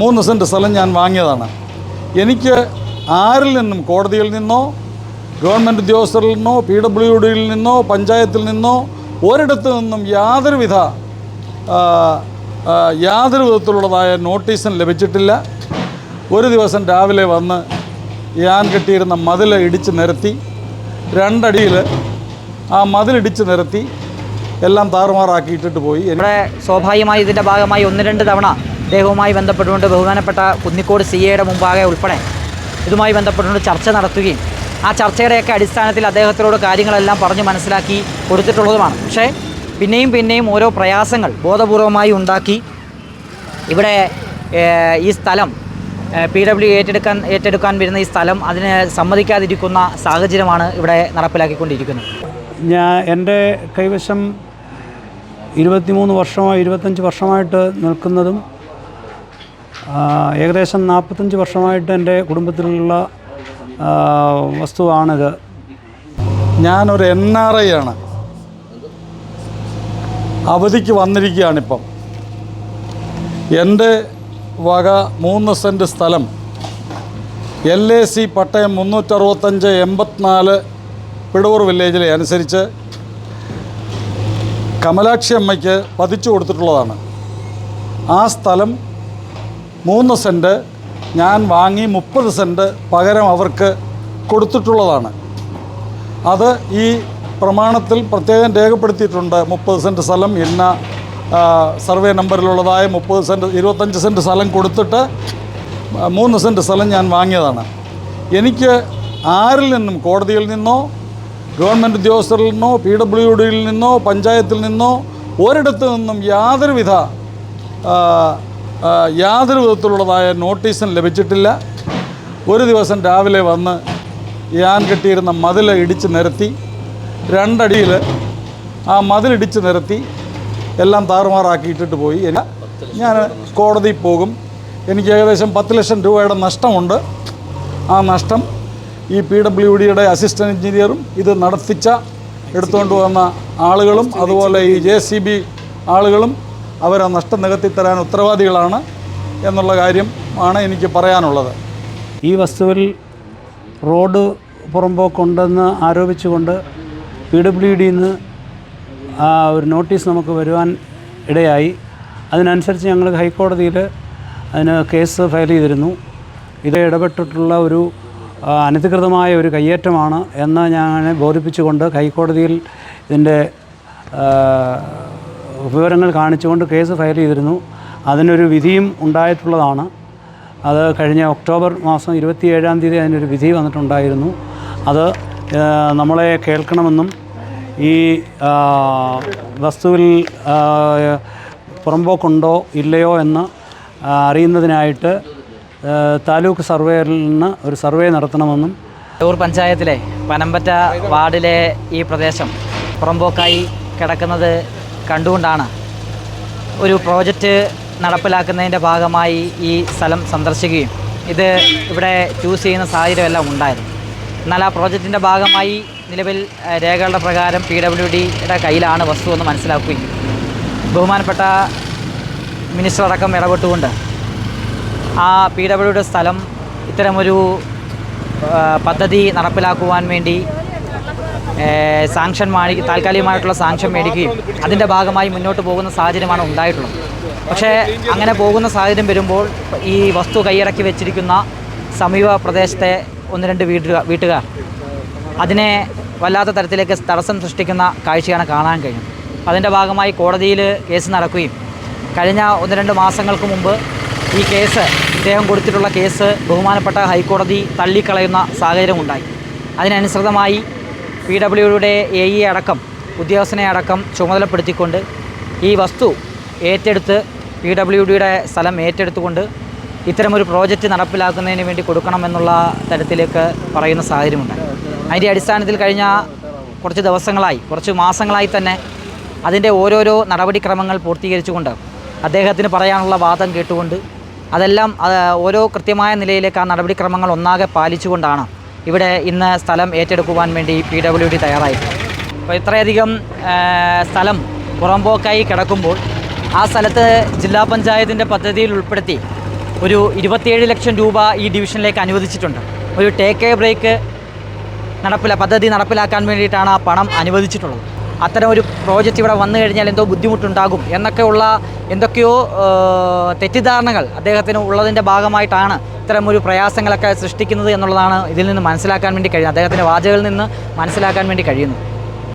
3 cent സ്ഥലം ഞാൻ വാങ്ങിയതാണ്. എനിക്ക് ആരിൽ നിന്നും, കോടതിയിൽ നിന്നോ ഗവൺമെൻറ് ഉദ്യോഗസ്ഥരിൽ നിന്നോ PWDയിൽ നിന്നോ പഞ്ചായത്തിൽ നിന്നോ ഒരിടത്തു നിന്നും യാതൊരു വിധത്തിലുള്ളതായ നോട്ടീസും ലഭിച്ചിട്ടില്ല. ഒരു ദിവസം രാവിലെ വന്ന് ഞാൻ കെട്ടിയിരുന്ന മതിൽ ഇടിച്ച് നിരത്തി, 2 അടിയിൽ ആ മതിലിടിച്ച് നിരത്തി എല്ലാം താറുമാറാക്കിയിട്ടിട്ട് പോയി. ഇവിടെ സ്വാഭാവികമായി ഇതിൻ്റെ ഭാഗമായി 1-2 തവണ അദ്ദേഹവുമായി ബന്ധപ്പെട്ടുകൊണ്ട് ബഹുമാനപ്പെട്ട കുന്നിക്കോട് CAയുടെ മുമ്പാകെ ഉൾപ്പെടെ ഇതുമായി ബന്ധപ്പെട്ടുകൊണ്ട് ചർച്ച നടത്തുകയും ആ ചർച്ചയുടെയൊക്കെ അടിസ്ഥാനത്തിൽ അദ്ദേഹത്തിനോട് കാര്യങ്ങളെല്ലാം പറഞ്ഞു മനസ്സിലാക്കി കൊടുത്തിട്ടുള്ളതുമാണ്. പക്ഷേ പിന്നെയും ഓരോ പ്രയാസങ്ങൾ ബോധപൂർവമായി ഉണ്ടാക്കി ഇവിടെ ഈ സ്ഥലം PW ഏറ്റെടുക്കാൻ വരുന്ന ഈ സ്ഥലം അതിന് സമ്മതിക്കാതിരിക്കുന്ന സാഹചര്യമാണ് ഇവിടെ നടപ്പിലാക്കിക്കൊണ്ടിരിക്കുന്നത്. എൻ്റെ കൈവശം 25 വർഷമായിട്ട് നിൽക്കുന്നതും ഏകദേശം 45 വർഷമായിട്ട് എൻ്റെ കുടുംബത്തിലുള്ള വസ്തുവാണിത്. ഞാനൊരു NRI ആണ്. അവധിക്ക് വന്നിരിക്കുകയാണിപ്പം. എൻ്റെ വക 3 സെൻറ്റ് സ്ഥലം LAC പട്ടയം 365/84 പിടവൂർ വില്ലേജിലെ അനുസരിച്ച് കമലാക്ഷി അമ്മയ്ക്ക് പതിച്ചു കൊടുത്തിട്ടുള്ളതാണ്. ആ സ്ഥലം 3 സെൻറ്റ് ഞാൻ വാങ്ങി 30 സെൻറ്റ് പകരം അവർക്ക് കൊടുത്തിട്ടുള്ളതാണ്. അത് ഈ പ്രമാണത്തിൽ പ്രത്യേകം രേഖപ്പെടുത്തിയിട്ടുണ്ട്. 30 സെൻറ്റ് സ്ഥലം ഇന്ന സർവേ നമ്പറിലുള്ളതായ 25 സെൻറ്റ് സ്ഥലം കൊടുത്തിട്ട് 3 സെൻറ്റ് സ്ഥലം ഞാൻ വാങ്ങിയതാണ്. എനിക്ക് ആരിൽ നിന്നും, കോടതിയിൽ നിന്നോ ഗവൺമെൻറ് ഉദ്യോഗസ്ഥരിൽ നിന്നോ PWDയിൽ നിന്നോ പഞ്ചായത്തിൽ നിന്നോ ഒരിടത്തു നിന്നും യാതൊരു വിധത്തിലുള്ളതായ നോട്ടീസും ലഭിച്ചിട്ടില്ല. ഒരു ദിവസം രാവിലെ വന്ന് ഞാൻ കെട്ടിയിരുന്ന മതിൽ ഇടിച്ച് നിരത്തി, 2 അടിയിൽ ആ മതിലിടിച്ച് നിരത്തി എല്ലാം താറുമാറാക്കിയിട്ടിട്ട് പോയി. ഞാൻ കോടതിയിൽ പോകും. എനിക്ക് ഏകദേശം 10 ലക്ഷം രൂപയുടെ നഷ്ടമുണ്ട്. ആ നഷ്ടം ഈ PWDയുടെ അസിസ്റ്റൻറ്റ് എഞ്ചിനീയറും ഇത് എടുത്തുകൊണ്ട് വന്ന ആളുകളും അതുപോലെ ഈ JCB ആളുകളും അവരാ നഷ്ടം നികത്തിത്തരാൻ ഉത്തരവാദികളാണ് എന്നുള്ള കാര്യമാണ് എനിക്ക് പറയാനുള്ളത്. ഈ വസ്തുവിൽ റോഡ് പുറമ്പോക്കുണ്ടെന്ന് ആരോപിച്ചുകൊണ്ട് PWDയിൽ നിന്ന് ഒരു നോട്ടീസ് നമുക്ക് വരുവാൻ ഇടയായി. അതിനനുസരിച്ച് ഞങ്ങൾ ഹൈക്കോടതിയിൽ അതിന് കേസ് ഫയൽ ചെയ്തിരുന്നു. ഇത് ഇടപെട്ടിട്ടുള്ള ഒരു അനധികൃതമായ ഒരു കയ്യേറ്റമാണ് എന്ന് ഞാൻ ബോധിപ്പിച്ചുകൊണ്ട് ഹൈക്കോടതിയിൽ ഇതിൻ്റെ വിവരങ്ങൾ കാണിച്ചുകൊണ്ട് കേസ് ഫയൽ ചെയ്തിരുന്നു. അതിനൊരു വിധിയും ഉണ്ടായിട്ടുള്ളതാണ്. അത് കഴിഞ്ഞ ഒക്ടോബർ മാസം 27-ാം തീയതി അതിനൊരു വിധി വന്നിട്ടുണ്ടായിരുന്നു. അത് നമ്മളെ കേൾക്കണമെന്നും ഈ വസ്തുവിൽ പുറമ്പോക്കുണ്ടോ ഇല്ലയോ എന്ന് അറിയുന്നതിനായിട്ട് താലൂക്ക് സർവേയറിൽ നിന്ന് ഒരു സർവേ നടത്തണമെന്നും. പേരൂർ പഞ്ചായത്തിലെ പനമ്പറ്റ വാർഡിലെ ഈ പ്രദേശം പുറമ്പോക്കായി കിടക്കുന്നത് കണ്ടുകൊണ്ടാണ് ഒരു പ്രോജക്റ്റ് നടപ്പിലാക്കുന്നതിൻ്റെ ഭാഗമായി ഈ സ്ഥലം സന്ദർശിക്കുകയും ഇത് ഇവിടെ ചൂസ് ചെയ്യുന്ന സാഹചര്യമെല്ലാം ഉണ്ടായിരുന്നു. എന്നാൽ ആ പ്രോജക്റ്റിൻ്റെ ഭാഗമായി നിലവിൽ രേഖകളുടെ പ്രകാരം PWDയുടെ കയ്യിലാണ് വസ്തു എന്ന് മനസ്സിലാക്കുകയും ബഹുമാനപ്പെട്ട മിനിസ്റ്റർ അടക്കം ഇടപെട്ടുകൊണ്ട് ആ PWDയുടെ സ്ഥലം ഇത്തരമൊരു പദ്ധതി നടപ്പിലാക്കുവാൻ വേണ്ടി താൽക്കാലികമായിട്ടുള്ള സാങ്ഷൻ മേടിക്കുകയും അതിൻ്റെ ഭാഗമായി മുന്നോട്ട് പോകുന്ന സാഹചര്യമാണ് ഉണ്ടായിട്ടുള്ളത്. പക്ഷേ അങ്ങനെ പോകുന്ന സാഹചര്യം വരുമ്പോൾ ഈ വസ്തു കൈയടക്കി വെച്ചിരിക്കുന്ന സമീപ പ്രദേശത്തെ 1-2 വീട്ടുകാർ അതിനെ വല്ലാത്ത തരത്തിലേക്ക് തടസ്സം സൃഷ്ടിക്കുന്ന കാഴ്ചയാണ് കാണാൻ കഴിയും. അതിൻ്റെ ഭാഗമായി കോടതിയിൽ കേസ് നടക്കുകയും കഴിഞ്ഞ 1-2 മാസങ്ങൾക്ക് മുമ്പ് ഈ കേസ് ഇദ്ദേഹം കൊടുത്തിട്ടുള്ള കേസ് ബഹുമാനപ്പെട്ട ഹൈക്കോടതി തള്ളിക്കളയുന്ന സാഹചര്യമുണ്ടായി. അതിനനുസൃതമായി PWDയുടെ AE അടക്കം ഉദ്യോഗസ്ഥനെ അടക്കം ചുമതലപ്പെടുത്തിക്കൊണ്ട് ഈ വസ്തു ഏറ്റെടുത്ത് PWDയുടെ സ്ഥലം ഏറ്റെടുത്തുകൊണ്ട് ഇത്തരമൊരു പ്രോജക്റ്റ് നടപ്പിലാക്കുന്നതിന് വേണ്ടി കൊടുക്കണമെന്നുള്ള തരത്തിലേക്ക് പറയുന്ന സാഹചര്യമുണ്ടായി. അതിൻ്റെ അടിസ്ഥാനത്തിൽ കഴിഞ്ഞ കുറച്ച് മാസങ്ങളായി തന്നെ അതിൻ്റെ ഓരോരോ നടപടിക്രമങ്ങൾ പൂർത്തീകരിച്ചുകൊണ്ട് അദ്ദേഹത്തിന് പറയാനുള്ള വാദം കേട്ടുകൊണ്ട് അതെല്ലാം ഓരോ കൃത്യമായ നിലയിലേക്ക് ആ നടപടിക്രമങ്ങൾ ഒന്നാകെ പാലിച്ചുകൊണ്ടാണ് ഇവിടെ ഇന്ന് സ്ഥലം ഏറ്റെടുക്കുവാൻ വേണ്ടി PWD തയ്യാറായിട്ടുണ്ട്. അപ്പോൾ ഇത്രയധികം സ്ഥലം പുറമ്പോക്കായി കിടക്കുമ്പോൾ ആ സ്ഥലത്ത് ജില്ലാ പഞ്ചായത്തിൻ്റെ പദ്ധതിയിൽ ഉൾപ്പെടുത്തി ഒരു 27 ലക്ഷം രൂപ ഈ ഡിവിഷനിലേക്ക് അനുവദിച്ചിട്ടുണ്ട്. ഒരു ടേക്ക് എ ബ്രേക്ക് പദ്ധതി നടപ്പിലാക്കാൻ വേണ്ടിയിട്ടാണ് ആ പണം അനുവദിച്ചിട്ടുള്ളത്. അത്തരം ഒരു പ്രോജക്റ്റ് ഇവിടെ വന്നു കഴിഞ്ഞാൽ എന്തോ ബുദ്ധിമുട്ടുണ്ടാകും എന്നൊക്കെയുള്ള എന്തൊക്കെയോ തെറ്റിദ്ധാരണകൾ അദ്ദേഹത്തിന് ഉള്ളതിൻ്റെ ഭാഗമായിട്ടാണ് ഇത്തരം ഒരു പ്രയാസങ്ങളൊക്കെ സൃഷ്ടിക്കുന്നത് എന്നുള്ളതാണ് ഇതിൽ നിന്ന് മനസ്സിലാക്കാൻ വേണ്ടി കഴിയുന്നത്, അദ്ദേഹത്തിൻ്റെ വാചകളിൽ നിന്ന് മനസ്സിലാക്കാൻ വേണ്ടി കഴിയുന്നത്.